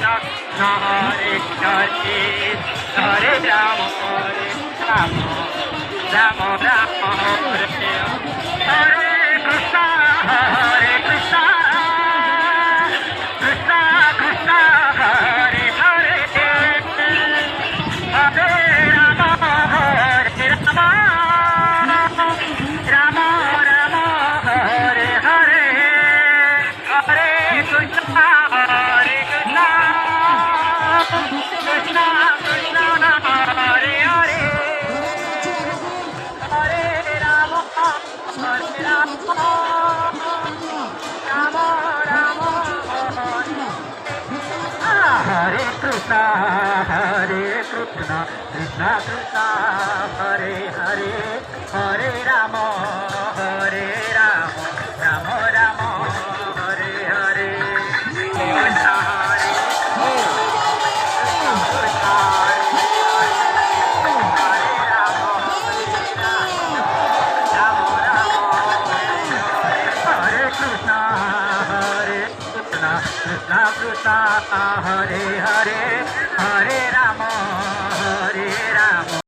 Hare Hare Hare Rama Rama Rama Hare Hare Krishna Hare Krishna Krishna Krishna Hare Hare Hare Rama Hare Rama Rama Rama Hare Hare Hare Krishna Hare Krishna Krishna Krishna Hare Hare Hare Rama Hare Rama Rama Rama Hare Krishna Krishna Krishna Hare Hare Hare Rama Hare Rama Rama Rama Hare Hare Krishna Hare Krishna Hare Rama Rama Rama Hare Krishna Krishna Krishna Hare Hare Hare Rama Hare Rama